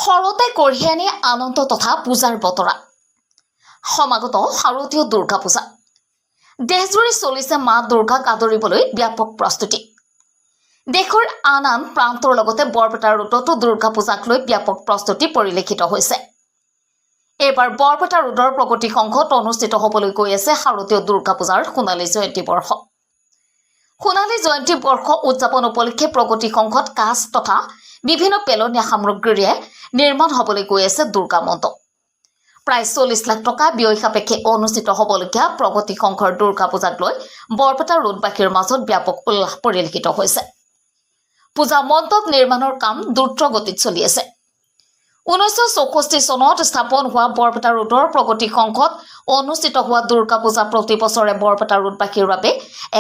শৰতে কঢ়িয়াই আনে আনন্দ তথা পূজাৰ বতৰা। সমাগত শাৰদীয় দুৰ্গা পূজা। দেশজুৰি চলিছে মা দুৰ্গাক আদৰিবলৈ ব্যাপক প্ৰস্তুতি। দেশৰ আন আন প্ৰান্তৰ লগতে বৰপেটা ৰোডতো দুৰ্গা পূজাক লৈ ব্যাপক প্ৰস্তুতি পৰিলক্ষিত হৈছে। এইবাৰ বৰপেটা ৰোডৰ প্ৰগতি সংঘত অনুষ্ঠিত হ'বলৈ গৈ আছে শাৰদীয় দুৰ্গা পূজাৰ সোণালী জয়ন্তী বৰ্ষ। সোণালী জয়ন্তী বৰ্ষ উদযাপন উপলক্ষে প্ৰগতি সংঘত কাঁচ তথা বিভিন্ন পেলনীয়া সামগ্ৰীৰে নিৰ্মাণ হ'বলৈ গৈ আছে দুৰ্গা মণ্ডপ। প্ৰায় 40 লাখ টকা ব্যয় সাপেক্ষে অনুষ্ঠিত হ'বলগীয়া প্ৰগতি সংঘৰ দুৰ্গা পূজাক লৈ বৰপেটা ৰোডবাসীৰ মাজত ব্যাপক উল্লাস পৰিলক্ষিত হৈছে। পূজা মণ্ডপ নিৰ্মাণৰ কাম দ্ৰুত গতিত চলি আছে। 1964 চনত স্থাপন হোৱা বৰপেটা ৰোডৰ প্ৰগতি সংঘত অনুষ্ঠিত হোৱা দুৰ্গা পূজা প্ৰতি বছৰে বৰপেটা ৰোডবাসীৰ বাবে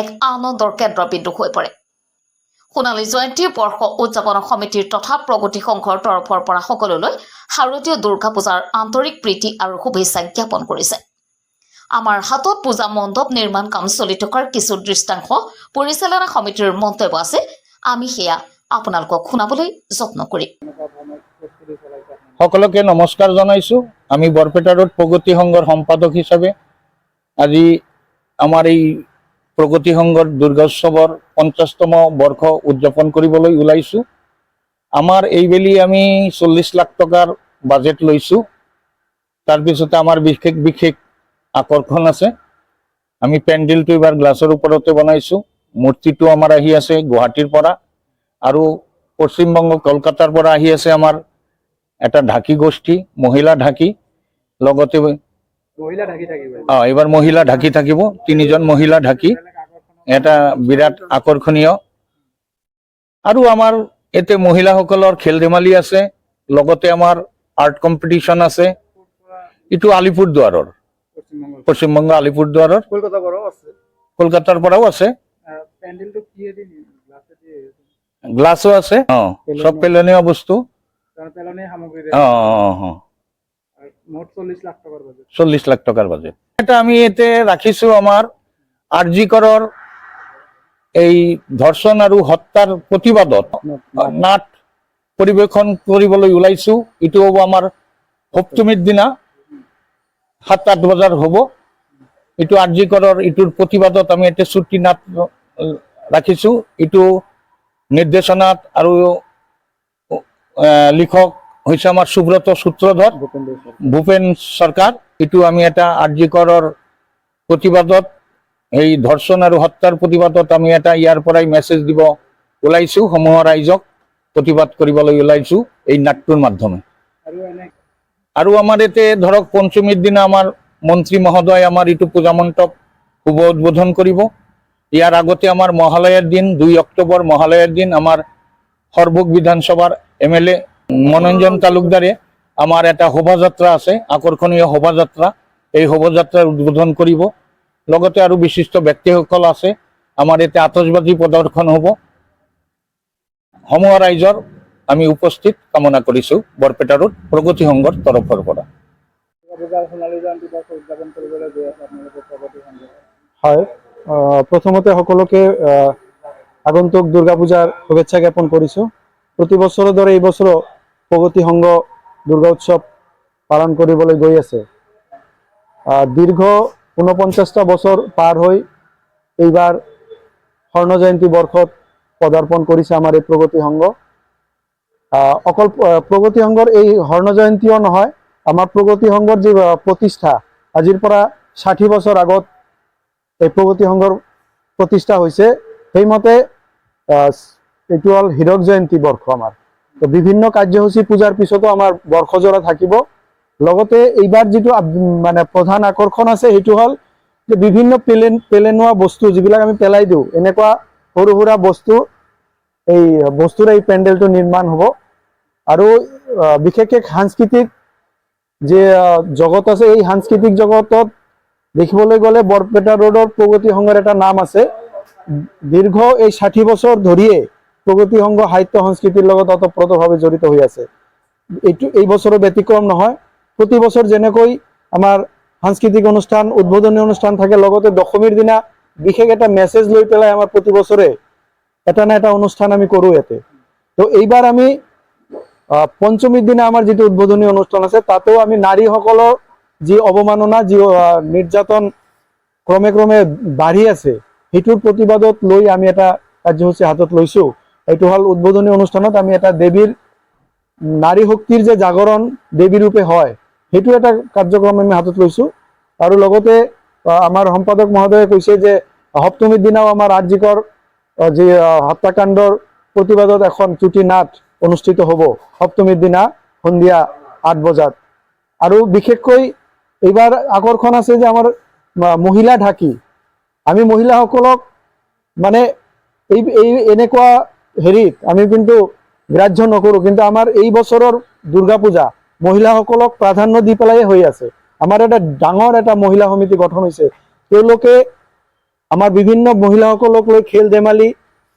এক আনন্দৰ কেন্দ্ৰবিন্দু হৈ পৰে। সোণালী জয়ন্তী বৰ্ষ উদযাপন সমিতিৰ তথা প্ৰগতি সংঘৰ তৰফৰ পৰা সকলোলৈ শাৰদীয় দুৰ্গা পূজাৰ আন্তৰিক প্ৰীতি আৰু শুভেচ্ছা জ্ঞাপন কৰিছে। আমাৰ হাতত পূজা মণ্ডপ নিৰ্মাণ কাম চলি থকাৰ কিছু দৃষ্টাংশ পৰিচালনা সমিতিৰ মন্তব্য আছে। আমি সেয়া আপোনালোকক শুনাবলৈ যত্ন কৰিম। সকলকে নমস্কাৰ জনাইছো। আমি বৰপেটা ৰোড প্ৰগতি সংঘৰ সম্পাদক হিচাপে আজি আমাৰ এই প্ৰগতি সংঘৰ দুৰ্গা উৎসৱৰ 50তম বৰ্ষ উদযাপন কৰিবলৈ ওলাইছো। আমাৰ এইবেলি আমি 40 লাখ টকাৰ বাজেট লৈছো। তাৰপিছতে আমাৰ বিশেষ আকৰ্ষণ আছে। আমি পেণ্ডেলটো এবাৰ গ্লাছৰ ওপৰতে বনাইছো। মূৰ্তিটো আমাৰ আহি আছে গুৱাহাটীৰ পৰা আৰু পশ্চিমবংগ কলকাতাৰ পৰা আহি আছে আমাৰ এটা ঢাকি গোষ্ঠী, মহিলা ঢাকি, লগতে এবাৰ মহিলা ঢাকি থাকিব, 3জন মহিলা ঢাকি, এটা বিৰাট আকৰ্ষণীয়। আৰু আমাৰ এতে মহিলাসকলৰ খেল ধেমালি আছে, লগতে আমাৰ আৰ্ট কম্পিটিশ্যন আছে। এইটো আলিপুৰদুৱাৰৰ, পশ্চিমবংগ আলিপুৰদুৱাৰৰ, কলকাতাৰ পৰাও আছে, গ্লাছো আছে, সব পেলনীয়া বস্তু। 40 লাখ টকাৰ বাজেট। এটা আমি এতে ৰাখিছো আমাৰ আৰজি কৰৰ এই ধৰ্ষণ আৰু হত্যাৰ প্ৰতিবাদত নাট পৰিৱেশন কৰিবলৈ ওলাইছো। এইটো হ'ব আমাৰ সপ্তমীৰ দিনা 7-8 বজাৰ হ'ব। এইটো আৰজি কৰৰ এইটোৰ প্ৰতিবাদত আমি এটা চুটি নাট ৰাখিছো। এইটো নিৰ্দেশনাত আৰু লিখক হৈছে আমাৰ সুব্ৰত সূত্ৰধৰ, ভূপেন সৰকাৰ। এইটো আমি এটা আৰজি কৰৰ প্ৰতিবাদত, এই ধৰ্ষণ আৰু হত্যাৰ প্ৰতিবাদত আমি এটা ইয়াৰ পৰাই মেছেজ দিব ওলাইছো। সমূহ ৰাইজক প্ৰতিবাদ কৰিবলৈ ওলাইছো এই নাটটোৰ মাধ্যমে। আৰু আমাৰ এতে ধৰক পঞ্চমীৰ দিনা আমাৰ মন্ত্ৰী মহোদয় আমাৰ এইটো পূজা মণ্ডপ শুভ উদ্বোধন কৰিব। ইয়াৰ আগতে আমাৰ মহালয়াৰ দিন 2 অক্টোবৰ মহালয়াৰ দিন আমাৰ সৰ্বক বিধানসভাৰ MLA মনোৰঞ্জন তালুকদাৰে আমাৰ এটা শোভাযাত্ৰা আছে, আকৰ্ষণীয় শোভাযাত্ৰা। এই শোভাযাত্ৰাৰ উদ্বোধন কৰিব। লগতে আৰু বিশিষ্ট ব্যক্তিসকল আছে। আমাৰ এতে আতচবাজি প্ৰদৰ্শন হ'ব। সমূহ ৰাইজৰ আমি উপস্থিত কামনা কৰিছো বৰপেটা ৰোড প্ৰগতি সংঘৰ তৰফৰ পৰা। হয়, প্ৰথমতে সকলোকে আগন্তুক দুৰ্গা পূজাৰ শুভেচ্ছা জ্ঞাপন কৰিছো। প্ৰতি বছৰৰ দৰে এই বছৰো প্ৰগতি সংঘ দুৰ্গা উৎসৱ পালন কৰিবলৈ গৈ আছে। দীৰ্ঘ 49টা বছৰ পাৰ হৈ এইবাৰ স্বৰ্ণ জয়ন্তী বৰ্ষত পদাৰ্পণ কৰিছে আমাৰ এই প্ৰগতি সংঘ। অকল প্ৰগতি সংঘৰ এই স্বৰ্ণ জয়ন্তীও নহয়, আমাৰ প্ৰগতি সংঘৰ যি প্ৰতিষ্ঠা আজিৰ পৰা 60 বছৰ আগত এই প্ৰগতি সংঘৰ প্ৰতিষ্ঠা হৈছে। সেইমতে এইটো হ'ল হীৰক জয়ন্তী বৰ্ষ আমাৰ। তো বিভিন্ন কাৰ্যসূচী পূজাৰ পিছতো আমাৰ বৰ্ষজোৰা থাকিব। লগতে এইবাৰ যিটো মানে প্ৰধান আকৰ্ষণ আছে সেইটো হ'ল যে বিভিন্ন পেলেনোৱা বস্তু যিবিলাক আমি পেলাই দিওঁ, এনেকুৱা সৰু সুৰা বস্তু, এই বস্তুৰে এই পেণ্ডেলটো নিৰ্মাণ হ'ব। আৰু বিশেষকৈ সাংস্কৃতিক যে জগত আছে, এই সাংস্কৃতিক জগতত দেখিবলৈ গ'লে বৰপেটা ৰোডৰ প্ৰগতি সংঘৰ এটা নাম আছে। দীৰ্ঘ এই 60 বছৰ ধৰিয়ে প্ৰগতি সংঘ সাহিত্য সংস্কৃতিৰ লগত ওতঃপ্ৰোতভাৱে জড়িত হৈ আছে। এই বছৰৰ ব্যতিক্ৰম নহয়। প্ৰতি বছৰ যেনেকৈ আমাৰ সাংস্কৃতিক অনুষ্ঠান, উদ্বোধনী অনুষ্ঠান থাকে, লগতে দশমীৰ দিনা বিশেষ এটা মেছেজ লৈ পেলাই আমাৰ প্ৰতি বছৰে এটা না এটা অনুষ্ঠান আমি কৰোঁ ইয়াতে। তো এইবাৰ আমি পঞ্চমীৰ দিনা আমাৰ যিটো উদ্বোধনী অনুষ্ঠান আছে তাতেও আমি নাৰীসকলৰ যি অৱমাননা যি নিৰ্যাতন ক্ৰমে ক্ৰমে বাঢ়ি আছে সেইটোৰ প্ৰতিবাদত লৈ আমি এটা কাৰ্যসূচী হাতত লৈছো। এইটো হ'ল উদ্বোধনী অনুষ্ঠানত আমি এটা দেৱীৰ নাৰী শক্তিৰ যে জাগৰণ দেৱী ৰূপে হয় সেইটো এটা কাৰ্যক্ৰম আমি হাতত লৈছো। আৰু লগতে আমাৰ সম্পাদক মহোদয়ে কৈছে যে সপ্তমীৰ দিনাও আমাৰ আৰ্জিকৰ যি হত্যাকাণ্ডৰ প্ৰতিবাদত এখন চুটি নাট অনুষ্ঠিত হ'ব সপ্তমীৰ দিনা সন্ধিয়া 8 বজাত। আৰু বিশেষকৈ এইবাৰ আকৰ্ষণ আছে যে আমাৰ মহিলা ঢাকি আমি মহিলাসকলক মানে এই এনেকুৱা হেৰিত আমি কিন্তু গ্ৰাহ্য নকৰোঁ, কিন্তু আমাৰ এই বছৰৰ দুৰ্গা পূজা মহিলাসকলক প্ৰাধান্য দি পেলাই হৈ আছে। আমাৰ এটা ডাঙৰ এটা মহিলা সমিতি গঠন হৈছে, তেওঁলোকে আমাৰ বিভিন্ন মহিলাসকলক লৈ খেল ধেমালি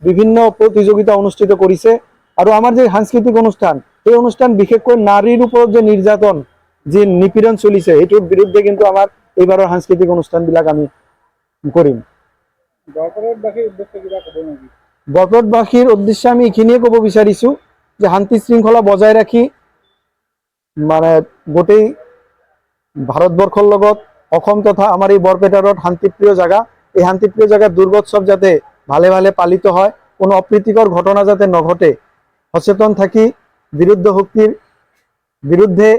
বিভিন্ন প্ৰতিযোগিতা অনুষ্ঠিত কৰিছে। আৰু আমাৰ যে সাংস্কৃতিক অনুষ্ঠান এই অনুষ্ঠান বিশেষকৈ নাৰীৰ ওপৰত যে নিৰ্যাতন যি নিপীড়ন চলিছে সেইটোৰ বিৰুদ্ধে কিন্তু আমাৰ এইবাৰৰ সাংস্কৃতিক অনুষ্ঠানবিলাক আমি কৰিম। বৰপেটাবাসীৰ উদ্দেশ্যে আমি এইখিনিয়ে ক'ব বিচাৰিছোঁ যে শান্তি শৃংখলা বজাই ৰাখি মানে গোটেই ভাৰতবৰ্ষৰ লগত অসম তথা আমাৰ এই বৰপেটাৰ শান্তিপ্ৰিয় জাগা, এই শান্তিপ্ৰিয় জাগাত দুৰ্গোৎসৱ যাতে ভালে ভালে পালিত হয়, কোনো অপ্ৰীতিকৰ ঘটনা যাতে নঘটে, সচেতন থাকি বিৰুদ্ধ শক্তিৰ বিৰুদ্ধে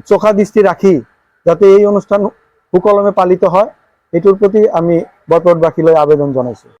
চোখা দৃষ্টি ৰাখি যাতে এই অনুষ্ঠান সুকলমে পালিত হয় এইটোৰ প্ৰতি আমি বৰপেটাবাসীলৈ আবেদন জনাইছোঁ।